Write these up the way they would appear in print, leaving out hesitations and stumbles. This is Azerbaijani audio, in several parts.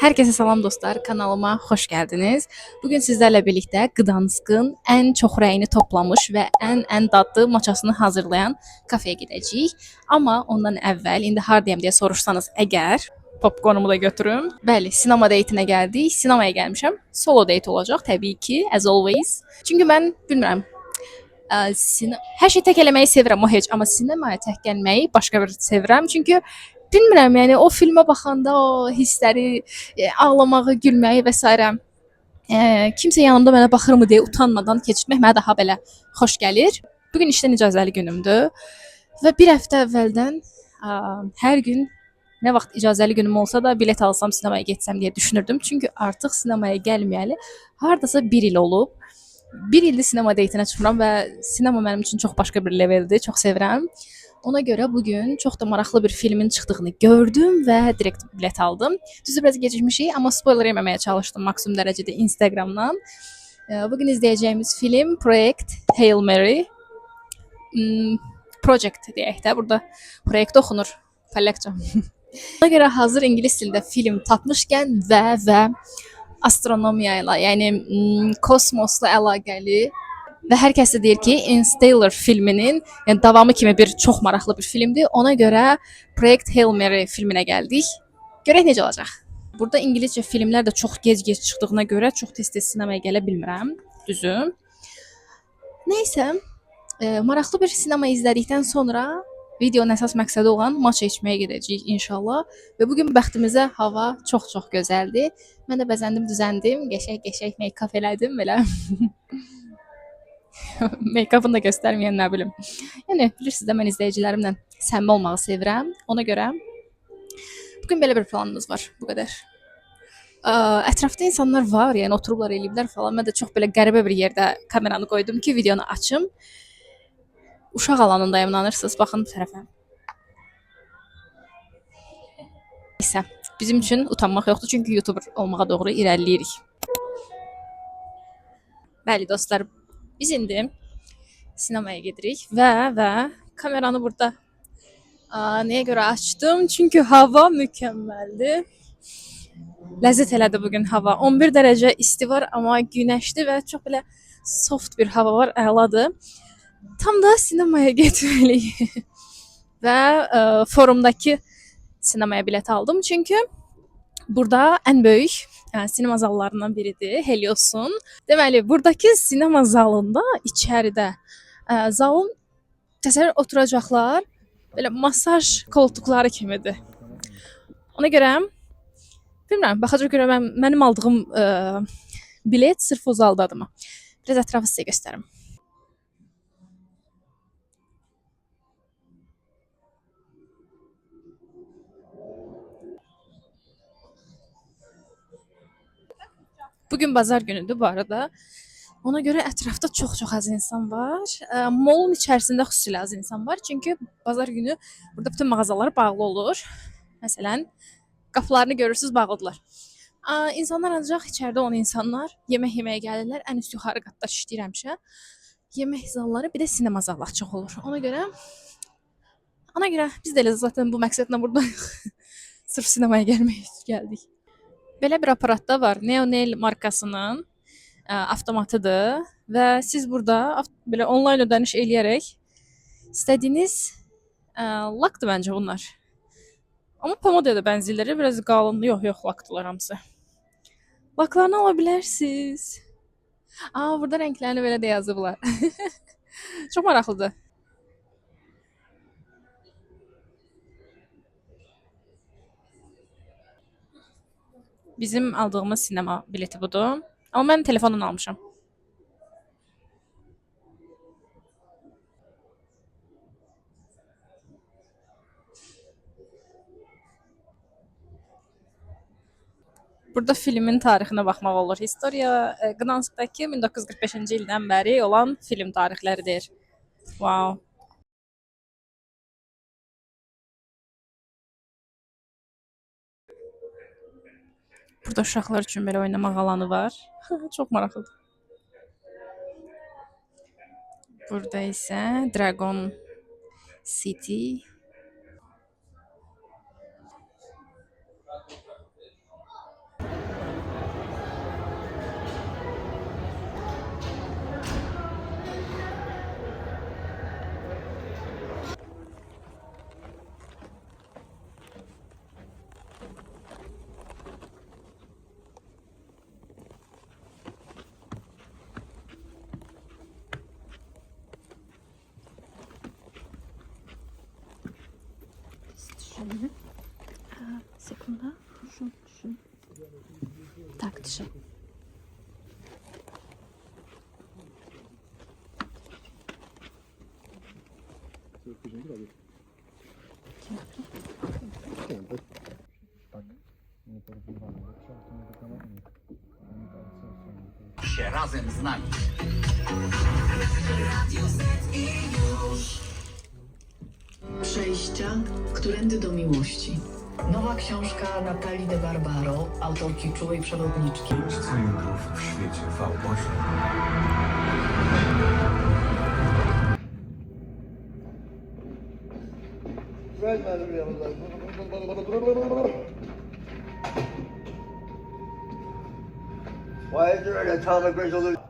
Herkese salam dostlar, kanalıma xoş gəldiniz. Bugün sizlərlə birlikdə Qdanskın ən çox rəyini toplamış və ən dadlı maçasını hazırlayan kafeyə gedəcəyik. Amma ondan əvvəl indi hardayam deyə soruşsanız əgər popcornumu da götürüm. Bəli, sinema date'inə gəldik. Sinemaya gəlmişəm. Solo date olacaq təbii ki, as always. Çünki mən bilmirəm, hər şey tək eləməyi sevirəm o heç, amma sinemaya tək gəlməyi başqa bir sevirəm. Çünki bilmirəm, yəni o filmə baxanda o hissləri, ağlamağı, gülməyi və s. Kimsə yanımda mənə baxırmı deyə utanmadan keçirmək mənə daha belə xoş gəlir. Bu gün işdən icazəli günümdür və bir həftə əvvəldən hər gün nə vaxt icazəli günüm olsa da bilet alsam sinemaya getsəm deyə düşünürdüm. Çünki artıq sinemaya gəlməyəli hardasa 1 il olub. 1 ildir sinema date'inə çıxmıram və sinema mənim üçün çox başqa bir leveldir. Çox sevirəm. Ona görə bugün çox da maraqlı bir filmin çıxdığını gördüm və direkt bilet aldım. Düzü biraz gecikmişik, amma spoiler yeməməyə çalışdım maksimum dərəcədə Instagramdan. Bugün izləyəcəyimiz film Project Hail Mary. Project deyək də, burada proyekt oxunur. Pollakça. Ona görə hazır ingilis dilində film tapmışkən və astronomiya ilə, yəni kosmosla əlaqəli və hər kəs də deyir ki, Interstellar filminin yəni davamı kimi bir çox maraqlı bir filmdir. Ona görə Project Hail Mary filminə gəldik. Görək necə olacaq. Burada ingiliscə filmlər də çox gec-gec çıxdığına görə çox tez-tez sinemaya gələ bilmirəm. Düzü. Nəysə, maraqlı bir sinema izlədikdən sonra videonun əsas məqsədi olan maç içməyə gedəcəyik inşallah. Və bu gün bəxtimizə hava çox-çox gözəldir. Mən də bəzəndim, düzəndim, qəşəng make-up elədim belə. Make-up'ını da göstərməyən nə bilim. Yəni bilirsiniz də mən izləyicilərimlə səmimi olmağı sevirəm. Ona görə bugün belə bir planımız var. Bu qədər. Ətrafda insanlar var, yəni oturublar, eləyiblər falan. Mən də çox belə qəribə bir yerdə kameranı qoydum ki, videonu açım. Uşaq alanındayım, inanırsınız, baxın bu tərəfə. Nəysə, bizim üçün utanmaq yoxdur, çünki YouTuber olmağa doğru irəliləyirik. Bəli dostlar, biz indi sinemaya gedirik və kameranı burada nəyə görə açdım? Çünki hava mükəmməldir. Ləzzət elədi bugün hava. 11 dərəcə isti var, amma günəşli və çox belə soft bir hava var, əladır. Tam da sinemaya getməliyik. Və forumdakı sinemaya bilet aldım. Çünki burada ən böyük sinema zallarından biridir, Helios'un. Deməli, buradakı sinema zalında içəridə zalın təsəvvür oturacaqlar belə masaj koltuqları kimidir. Ona görə bilmirəm, baxacaq görə mənim aldığım bilet sırf o zaldadır mı? Biraz ətrafı sizə göstərim. Bugün bazar günüdür bu arada. Ona görə ətrafda çox-çox az insan var. Mallın içərisində xüsusilə az insan var. Çünki bazar günü burada bütün mağazalar bağlı olur. Məsələn, qapılarını görürsüz, bağlıdırlar. İnsanlar ancaq içəridə olan insanlar yemək yeməyə gəlirlər. Ən üst yuxarı qatda işləyir həmişə. Yemək zalları, bir də sinema zalları çox olur. Ona görə biz də elə zaten bu məqsədlə buradayıq. Sırf sinemaya gəldik. Belə bir aparat da var. Neonail markasının avtomatıdır və siz burada belə onlayn ödəniş eləyərək istədiyiniz lakdır məncə bunlar. Amma pomodaya da bənzəyirlər. Biraz qalın. Yox, lakdılar hamısı. Laklarını ala bilərsiniz. Burada rənglərini belə də yazıblar. Çox maraqlıdır. Bizim aldığımız sinema bileti budur. Amma mən telefondan almışam. Burada filmin tarixinə baxmaq olur. Historiya Qdanskdakı 1945-ci ildən bəri olan film tarixləridir. Wow. Burada uşaqlar üçün belə oynamaq alanı var. Çox maraqlıdır. Burada isə Dragon City. Sekunda. Düşün. Tak, trzy. Się razem z nami. Przejścia, którędy do miłości. Nowa książka Natalii de Barbaro, autorki Czułej Przewodniczki. 5 cylindrów w świecie V8. Why is there an atomic resolution?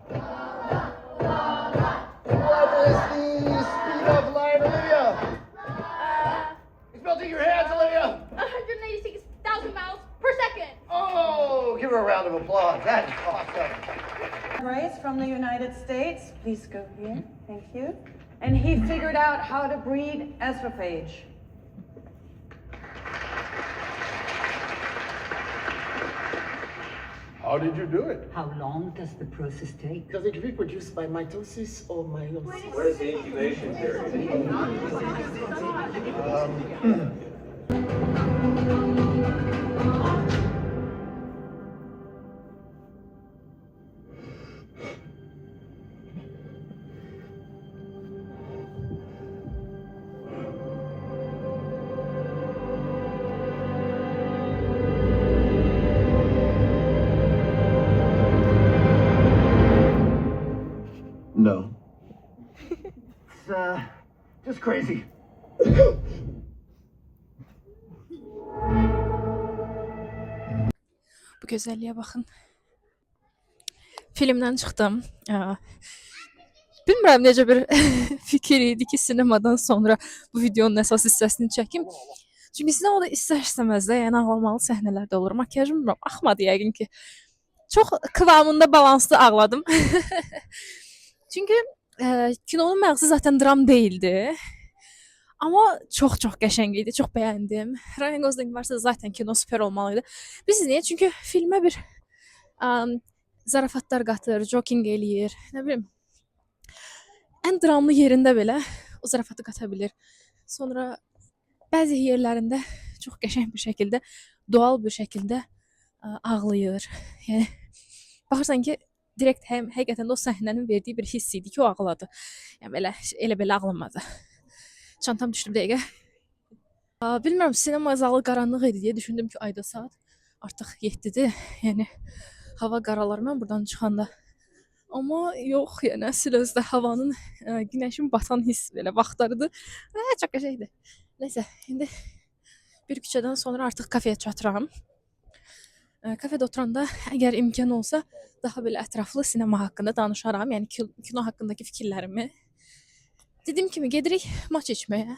What is the speed of light, Olivia? It's melting your hands, Olivia! 186,000 miles per second. Oh, give her a round of applause. That's awesome. Grace from the United States, please go here. Thank you. And he figured out how to breed astrophage. How did you do it? How long does the process take? Does it reproduce by mitosis or meiosis? What is the incubation period? No. It's, just crazy. Bu gözəlliyə baxın. Filmdən çıxdım. Bilmirəm necə bir fikir idi ki, sinemadan sonra bu videonun əsas hissəsini çəkim. Çünki sinemada istər-istəməz də yəni ağlamalı səhnələr də olur. Makyajım bilmirəm, axmadı yəqin ki. Çox kıvamında balanslı ağladım. Çünki kinonun məğzi zaten dram değildi. Amma çox-çox qəşəng idi, çox bəyəndim. Ryan Gosling varsa zaten kino süper olmalıydı. Biz niyə? Çünki filmə bir zarafatlar qatır, joking eləyir, nə bilim. Ən dramlı yerində belə o zarafatı qata bilir. Sonra bəzi yerlərində çox qəşəng bir şəkildə, doğal bir şəkildə ağlayır. Yəni baxırsan ki, direkt həqiqətən də o səhnənin verdiyi bir hiss idi ki, o ağladı. Yəni elə-belə ağlamadı. Çantam düşdü bir dəqiqə. Bilmirəm, sinema zalı qaranlıq idi deyə düşündüm ki, ayda saat artıq 7-dir. Yəni hava qaralar mən buradan çıxanda. Amma yox, yəni əsl özdə havanın günəşin batan hiss belə vaxtlarıdır. Çox qəşəngdir. Nəysə, indi bir küçədən sonra artıq kafeyə çatıram. Kafedə oturanda əgər imkan olsa daha belə ətraflı sinema haqqında danışaram. Yəni kino haqqındakı fikirlərimi. Dediyim kimi gedirik maç içməyə.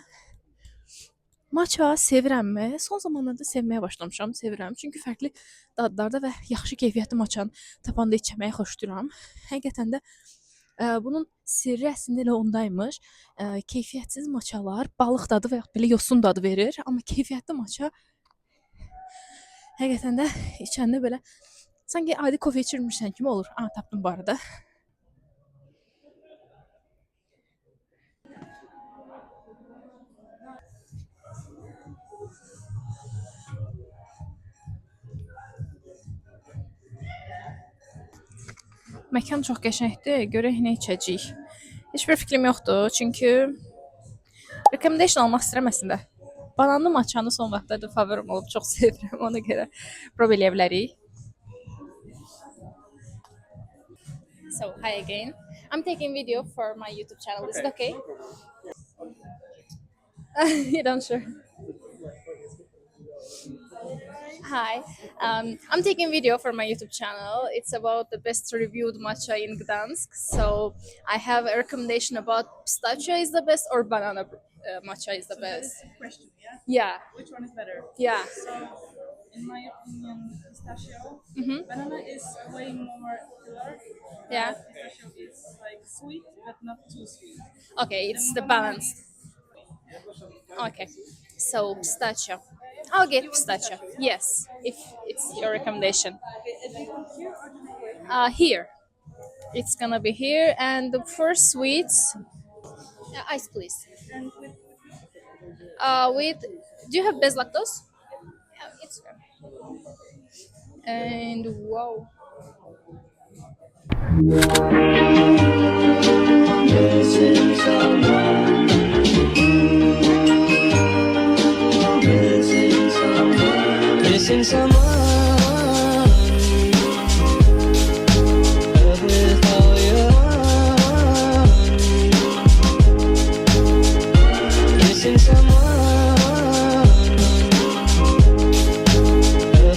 Maça sevirəmmi? Son zamanlarda sevməyə başlamışam, sevirəm. Çünki fərqli dadlarda və yaxşı keyfiyyətli maçan tapanda içməyi xoşlayıram. Həqiqətən də bunun sirri əslində elə ondaymış. Keyfiyyətsiz maçalar balıq dadı və ya belə yosun dadı verir, amma keyfiyyətli maça həqiqətən də içəndə belə sanki adi kofe içirmişsən kimi olur. Tapdım bu arada. Məkan çox qəşəngdir. Görək nə içəcəyik. Heç bir fikrim yoxdur. Çünki recommendation almaq istəyirəm əslində. Bananlı matçanı son vaxtlarda favorim olub. Çox sevirəm. Ona görə prob eləyə bilərik. So, hi again. I'm taking video for my YouTube channel. Is it okay? You don't sure? Hi, I'm taking video for my YouTube channel. It's about the best reviewed matcha in Gdansk. So I have a recommendation about pistachio is the best or banana matcha is the best. Question, yeah? Yeah. Which one is better? Yeah. So, in my opinion, pistachio. Banana is way more filler. Yeah. Pistachio is like sweet, but not too sweet. Okay, it's the balance. Okay. So pistachio. I'll get pistachio. Yes, if it's your recommendation. Here. It's gonna be here, and for sweets, ice please. And with With, do you have bez lactose? Yeah, it's okay. And wow. Missing someone with all your missing someone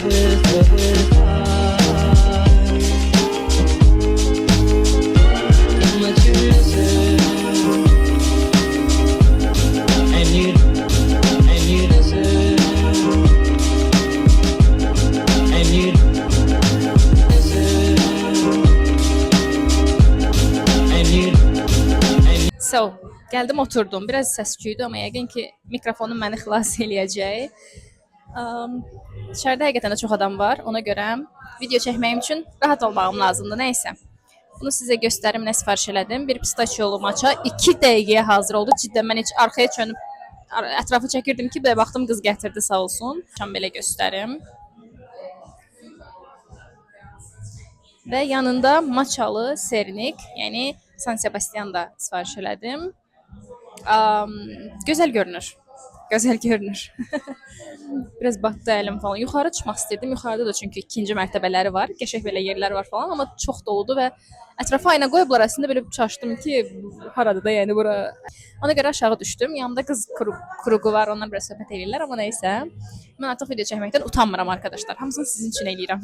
with how much you miss it and you miss it. So, gəldim oturdum. Biraz səs-küydü, amma yəqin ki mikrofonum məni xilas eləyəcək. Dışarıda həqiqətən də çox adam var. Ona görə video çəkməyim üçün rahat olmağım lazımdır. Nəysə. Bunu sizə göstərim, nə sifariş elədim. Bir pistachiolu matcha 2 dəqiqəyə hazır oldu. Cidden mən heç arxaya çönüb ətrafı çəkirdim ki, bir də baxdım qız gətirdi, sağ olsun. Şam belə göstərim. Və yanında matchalı sernik, yəni San Sebastian'da sifariş elədim. Gözəl görünür. Gözəl görünür. Biraz batdı əlim falan. Yuxarı çıxmaq istəyirdim. Yuxarıda da çünki ikinci mərtəbələri var. Qəşəng belə yerlər var falan, amma çox doludur və ətrafa ayna qoyublar. Əslində belə çaşdım ki, harada da yəni bura. Ona görə aşağı düşdüm. Yanımda qız kruqu var. Onlar biraz söhbət edirlər, amma nəysə. Mən artıq video çəkməkdən utanmıram arkadaşlar. Hamısını sizin üçün eləyirəm.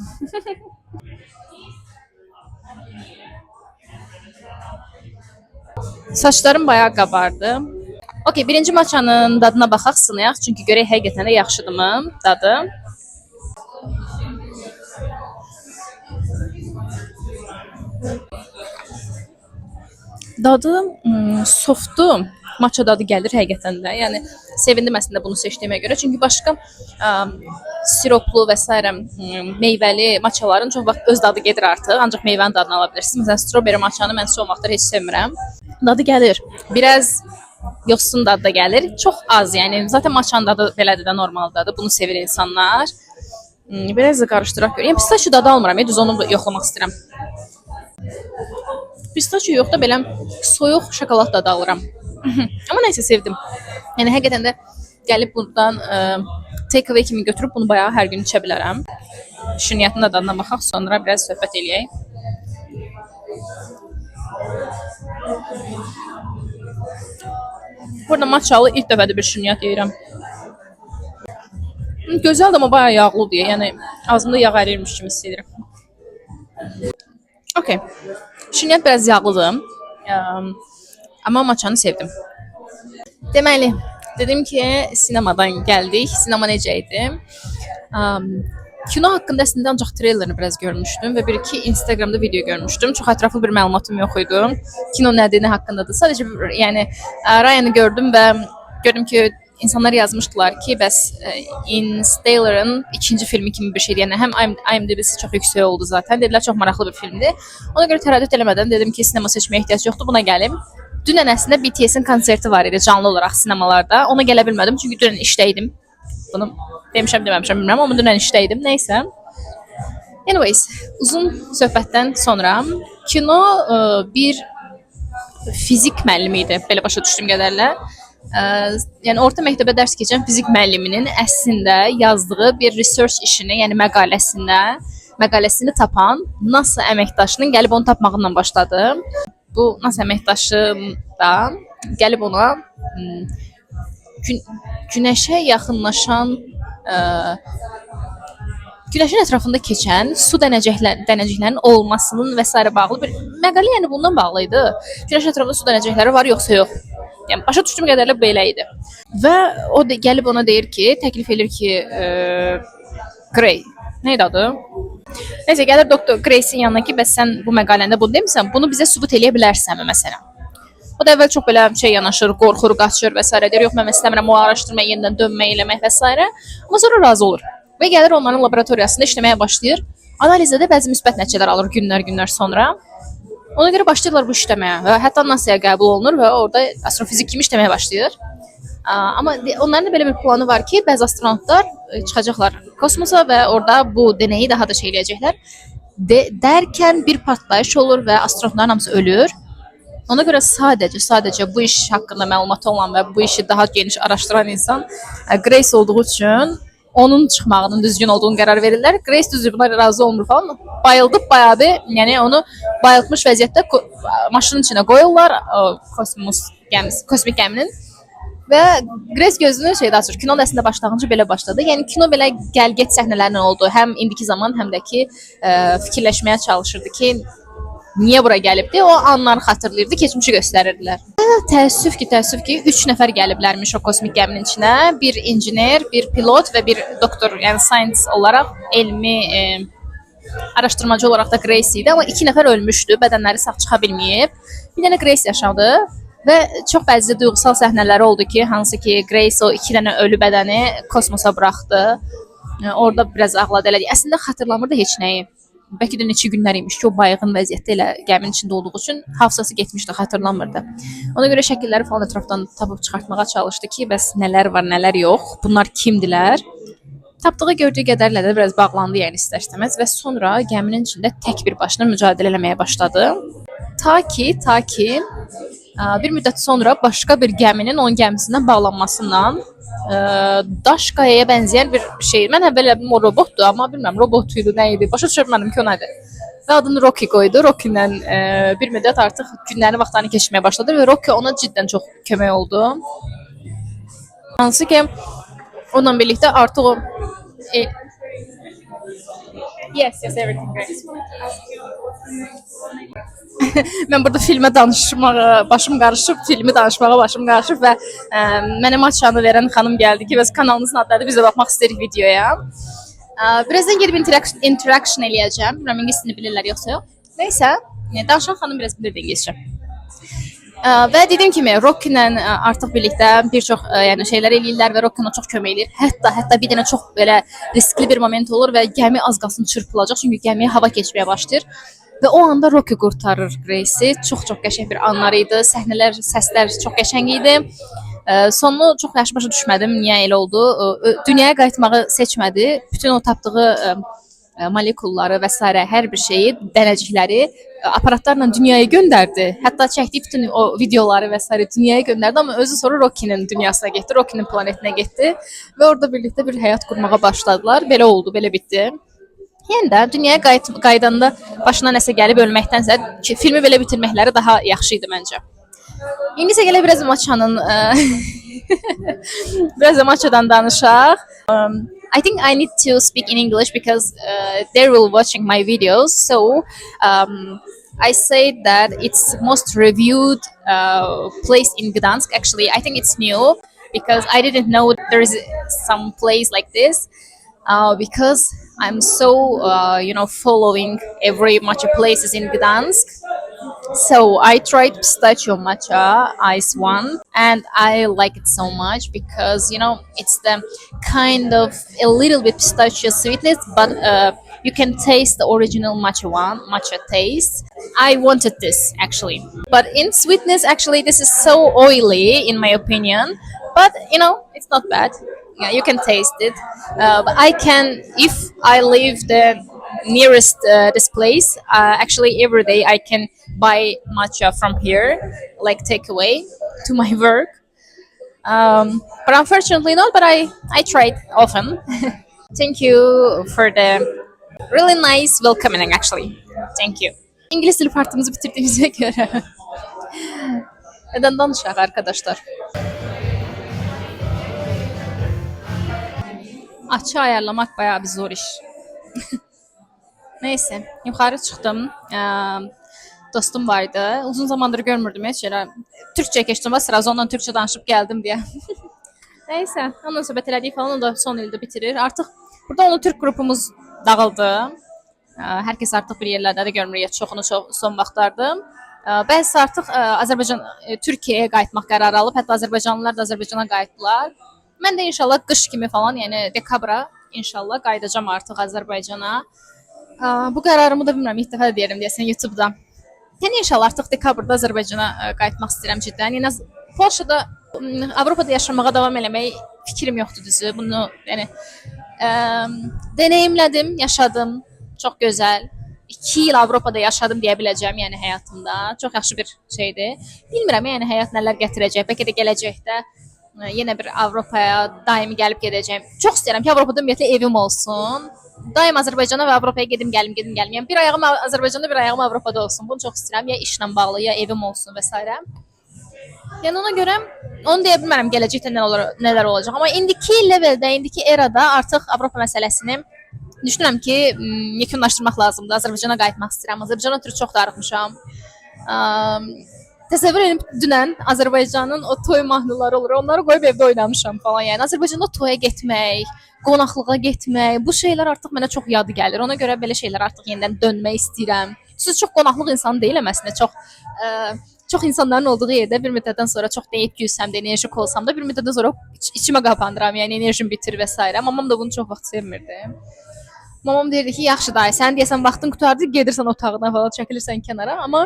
Saçlarım bayağı qabardı. Okey, birinci matchanın dadına baxaq, sınayaq. Çünki görək həqiqətən də yaxşıdırmı dadı. Dadı softdur. Matcha dadı gəlir həqiqətən də. Yəni sevindim əslində bunu seçdiyimə görə. Çünki başqa siroplu və s. meyvəli matchaların çox vaxt öz dadı gedir artıq. Ancaq meyvənin dadını ala bilirsiniz. Məsələn, strawberry matchanı mən son vaxtlar heç sevmirəm. Dadı gəlir. Biraz yoxsun dadı da gəlir. Çox az, yəni. Zaten matchanın dadı belədir də normaldadır. Bunu sevir insanlar. Biraz da qarışdıraq görək. Yəni pistachio dadı almıram. Düz onu yoxlamaq istəyirəm. Pistachio yox da belə soyuq şokolad dadı alıram. Amma nəysə sevdim. Yəni həqiqətən də gəlib buradan take away kimi götürüb bunu bayağı hər gün içə bilərəm. Şirniyyatın da dadına baxaq, sonra biraz söhbət eləyək. Burada matchalı ilk dəfədir bir şirniyyat yeyirəm. Gözəldir, amma bayağı yağlıdır. Yəni ağzımda yağ ərirmiş kimi hiss edirəm. Okey. Şirniyyat biraz yağlıdır. Amma matchanı sevdim. Deməli, dedim ki, sinemadan gəldik. Sinema necə idi? Kino haqqında əslində ancaq trailerini biraz görmüşdüm və bir-iki Instagramda video görmüşdüm. Çox ətraflı bir məlumatım yox idi. Kino nədir, nə haqqındadır. Sadəcə yəni Ryan'ı gördüm və gördüm ki, insanlar yazmışdılar ki, bəs Interstellar'ın ikinci filmi kimi bir şeydir. Yəni həm IMDb'si çox yüksək oldu zaten. Dedilər çox maraqlı bir filmdir. Ona görə tərəddüd eləmədən dedim ki, sinema seçməyə ehtiyac yoxdur, buna gəlim. Dünən əslində BTS'in konserti var idi canlı olaraq sinemalarda. Ona gələ bilmədim çünki dünən işdəydim. Bunu demişəm, deməmişəm bilmirəm, amma dünən işdəydim. Nəysə. Anyways, uzun söhbətdən sonra kino bir fizik müəllimi idi. Belə başa düşdüyüm qədərlə. Yəni orta məktəbə dərs keçən fizik müəlliminin əslində yazdığı bir research işini, yəni məqaləsini tapan NASA əməkdaşının gəlib onu tapmağından başladı. Bu NASA əməkdaşı da gəlib ona günəşə yaxınlaşan, günəşin ətrafında keçən su dənəciklərinin olmasının və s. bağlı bir məqalə, yəni bundan bağlı idi. Günəşin ətrafında su dənəcikləri var, yoxsa yox? Yəni başa düşdüyüm qədərlə belə idi. Və o da gəlib ona deyir ki, təklif edir ki, Gray, nə idi adı? Nəysə, gəlir doktor Grace'in yanına ki, bəs sən bu məqaləndə bunu demisən, bunu bizə sübut eləyə bilərsənmi məsələn? O da əvvəl çox belə şey yanaşır, qorxur, qaçır və s. deyir, yox mən istəmirəm o araşdırmaya yenidən dönmək, eləmək və s. Amma sonra razı olur və gəlir onların laboratoriyasında işləməyə başlayır. Analizdə də bəzi müsbət nəticələr alır günlər sonra. Ona görə başlayırlar bu işləməyə və hətta NASA'ya qəbul olunur və orada astrofizik kimi işləməyə başlayır. Amma onların da belə bir planı var ki, bəzi astronavtlar çıxacaqlar kosmosa və orada bu deneyi daha da şey eləyəcəklər. Dərkən bir partlayış olur və astronavtların hamısı ölür. Ona görə sadəcə bu iş haqqında məlumatı olan və bu işi daha geniş araşdıran insan Grace olduğu üçün onun çıxmağının düzgün olduğunu qərar verirlər. Grace düzdür buna razı olmur falan. Bayıldıb bayağı bir, yəni onu bayıltmış vəziyyətdə maşının içinə qoyurlar kosmik gəminin. Və Grace gözünü şeydə açır. Kino əslində başlanğıcı belə başladı. Yəni kino belə gəl-get səhnələrlə oldu. Həm indiki zaman, həm də ki fikirləşməyə çalışırdı ki, niyə bura gəlibdi? O anları xatırlayırdı, keçmişi göstərirdilər. Təəssüf ki, 3 nəfər gəliblərmiş o kosmik gəminin içinə. Bir injiner, bir pilot və bir doktor, yəni science olaraq, elmi araşdırmacı olaraq da Grace idi. Amma 2 nəfər ölmüşdü, bədənləri sağ çıxa bilməyib. Bir dənə Grace yaşadı. Və çox bəzi duyğusal səhnələri oldu ki, hansı ki Grace o 2 dənə ölü bədəni kosmosa buraxdı. Orada biraz ağladı elədi. Əslində xatırlamırdı heç nəyi. Bəlkə də neçə günlər imiş ki, o bayğın vəziyyətdə elə gəminin içində olduğu üçün hafızası getmişdi, xatırlamırdı. Ona görə şəkilləri falan ətrafdan tapıb çıxartmağa çalışdı ki, bəs nələr var, nələr yox, bunlar kimdilər? Tapdığı gördüyü qədərlə də biraz bağlandı, yəni istər-istəməz və sonra gəminin içində tək bir başına mücadilə eləməyə başladı. Ta ki bir müddət sonra başqa bir gəminin onun gəmisindən bağlanmasından daş qayaya bənzəyən bir şey. Mən əvvəl elədim o robotdur, amma bilmirəm robot idi, nə idi. Başa düşmədim ki, o nədir. Və adını Rocky qoydu. Rocky ilə bir müddət artıq günlərini, vaxtlarını keçirməyə başladı və Rocky ona cidden çox kömək oldu. Hansı ki, onunla birlikdə artıq o Yes, everything great. Mən burada filmə danışmağa başım qarışıb, filmi danışmağa başım qarışıb və mənə maçanı verən xanım gəldi ki, bəs kanalınızın adları biz də baxmaq istəyirik videoya. Birazdan gəlib interaction eləyəcəm. Bilmirəm ingilisini bilirlər yoxsa yox. Nəysə, danışan xanım biraz bilir ingiliscə. Və dediyim kimi Rocky ilə artıq birlikdə bir çox yəni şeylər eləyirlər və Rocky ona çox kömək eləyir. Hətta bir dənə çox belə riskli bir moment olur və gəmi az qalsın çırpılacaq çünki gəmiyə hava keçməyə başlayır. Və o anda Rocky qurtarır Grace-i. Çox qəşəng bir anlar idi. Səhnələr, səslər çox qəşəng idi. Sonunu çox yaxşı başa düşmədim niyə elə oldu. Dünyaya qayıtmağı seçmədi. Bütün o tapdığı molekulları və s. hər bir şeyi, dənəcikləri aparatlarla dünyaya göndərdi. Hətta çəkdiyi bütün o videoları və s. dünyaya göndərdi, amma özü sonra Rocky'nin dünyasına getdi, Rocky'nin planetinə getdi və orada birlikdə bir həyat qurmağa başladılar. Belə oldu, belə bitdi. Yəni də dünyaya qayıdanda başına nəsə gəlib ölməkdənsə filmi belə bitirməkləri daha yaxşı idi məncə. İndi isə gələ biraz Maçadan danışaq. I think I need to speak in English because they will watching my videos. So I say that it's most reviewed place in Gdansk. Actually, I think it's new because I didn't know there is some place like this. Because I'm so following every matcha places in Gdansk. So I tried pistachio matcha ice one and I like it so much because it's the kind of a little bit pistachio sweetness, but you can taste the original matcha taste. I wanted this actually, but in sweetness actually this is so oily in my opinion, but it's not bad. Yeah, you can taste it. But I can, if I live the nearest this place, actually every day I can buy matcha from here, like takeaway to my work. But unfortunately not, but I try it often. Thank you for the really nice welcoming actually. Thank you. İngiliz dili partimizi bitirdiğimize göre. Neden danışaq arkadaşlar? Açı ayarlamak bayağı bir zor iş. Neyse, yuxarı çıxdım. Dostum vardı. Uzun zamandır görmürdüm heç yerə. Türkçə keçdim və sıra ondan Türkçə danışıb gəldim deyə. Neysə, onunla söhbət elədik falan, o da son ildə bitirir. Artıq burada onun Türk qrupumuz dağıldı. Hər kəs artıq bir yerlərdə də görmürük, çoxunu son vaxtlardır. Bəzisi artıq Azərbaycan Türkiyəyə qayıtmaq qərarı alıb, hətta azərbaycanlılar da Azərbaycana qayıtdılar. Mən də inşallah qış kimi falan, yəni dekabra inşallah qayıdacağam artıq Azərbaycana. Bu qərarımı da bilmirəm, ilk dəfə də deyirəm deyəsən YouTube-da. Yəni inşallah artıq dekabrda Azərbaycana qayıtmaq istəyirəm ciddən. Yəni Polşada, Avropada yaşamağa davam eləmək fikrim yoxdur düzü. Bunu yəni deneyimlədim, yaşadım. Çox gözəl. 2 il Avropada yaşadım deyə biləcəm, yəni həyatımda. Çox yaxşı bir şeydir. Bilmirəm, yəni həyat nələr gətirəcək. Bəlkə də gələcəkdə yenə bir Avropaya daimi gəlib gedəcəm. Çox istəyirəm ki, Avropada ümumiyyətlə evim olsun. Daim Azərbaycana və Avropaya gedim gəlim. Yəni bir ayağım Azərbaycanda, bir ayağım Avropada olsun. Bunu çox istəyirəm. Ya işlə bağlı, ya evim olsun və s. Yəni ona görə onu deyə bilmərəm gələcəkdə nələr olacaq. Amma indiki leveldə, indiki erada artıq Avropa məsələsini düşünürəm ki, yekunlaşdırmaq lazımdır. Azərbaycana qayıtmaq istəyirəm. Azərbaycana ötürü çox darıxmışam. Təsəvvür edin, dünən Azərbaycanın o toy mahnıları olur. Onları qoyub evdə oynamışam falan. Yəni Azərbaycanda toya getmək, qonaqlığa getmək, bu şeylər artıq mənə çox yadı gəlir. Ona görə belə şeylər artıq yenidən dönmək istəyirəm. Siz çox qonaqlıq insanı deyiləm əslində. Çox insanların olduğu yerdə bir müddətdən sonra çox deyib gülsəm də, enerjik olsam da bir müddətdən sonra içimə qapandıram. Yəni enerjim bitir və s. Mamam da bunu çox vaxt sevmirdi. Mamam deyirdi ki, yaxşı dayı, sən deyəsən vaxtın qurtardı, gedirsən otağına falan, çəkilirsən kənara. Amma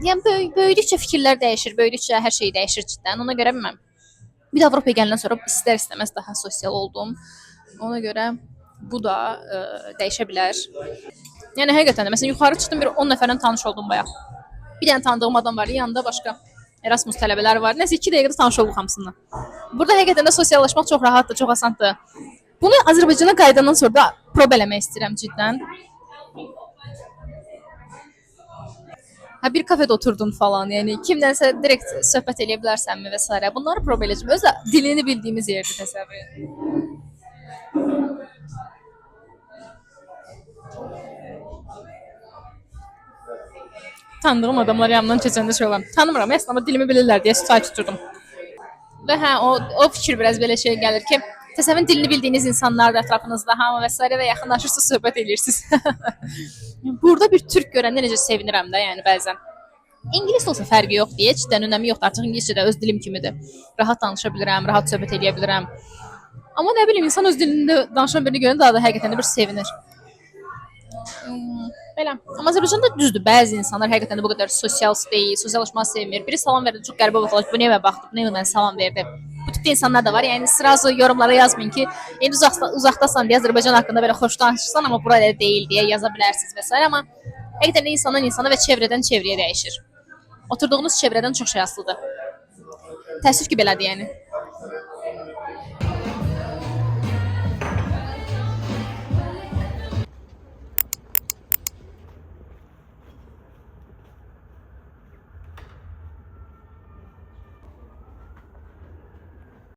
yəni böyüdükcə fikirlər dəyişir, böyüdükcə hər şey dəyişir ciddən. Ona görə bilməm. Bir də Avropaya gələndən sonra istər-istəməz daha sosial oldum. Ona görə bu da dəyişə bilər. Yəni həqiqətən də məsələn yuxarı çıxdım, bir 10 nəfərlə tanış oldum bayaq. Bir dənə tanıdığım adam var, yanında başqa Erasmus tələbələri var. Nəsə 2 dəqiqədə tanış olduq hamısından. Burada həqiqətən də sosiallaşmaq çox rahatdır, çox asandır. Bunu Azərbaycana qayıdandan sonra da prov eləmək istəyirəm ciddən. Bir kafedə oturdun falan, yəni kimdənsə direkt söhbət eləyə bilərsənmi və s. Bunları prov eləyəcəm. Özü də dilini bildiyimiz yerdə təsəvvür edin. Tanıdığım adamlar yanımdan keçəndə şey olam. Tanımıram, əslində amma dilimi bilirlər deyə çay tuturdum. Və hə, o fikir biraz belə şey gəlir ki, təsəvvür dilini bildiyiniz insanlar da ətrafınızda hamı və s. və yaxınlaşırsınız, söhbət eləyirsiniz. Burada bir türk görəndə necə sevinirəm də, yəni bəzən. İngilis olsa fərqi yox deyə, ciddən önəmi yoxdur. Artıq ingiliscə də öz dilim kimidir. Rahat danışa bilirəm, rahat söhbət eləyə bilirəm. Amma nə bilim, insan öz dilində danışan birini görəndə daha da həqiqətən də bir sevinir. Belə. Amma Azərbaycanda düzdür, bəzi insanlar həqiqətən də bu qədər sosial deyil, sosiallaşmağı sevmir. Biri salam verdi, çox qəribə baxılır. Bu nəyə baxdı, bu nəyə mənə salam verdi. Bu tipdə insanlar da var. Yəni sırazı yorumlara yazmayın ki, indi uzaqdasan deyə Azərbaycan haqqında belə xoş danışırsan, amma bura elə deyil deyə yaza bilərsiniz və s. Amma həqiqətən də insandan insana və çevrədən çevrəyə dəyişir. Oturduğunuz çevrədən çox şey asılıdır. Təəssüf ki, belədir yəni.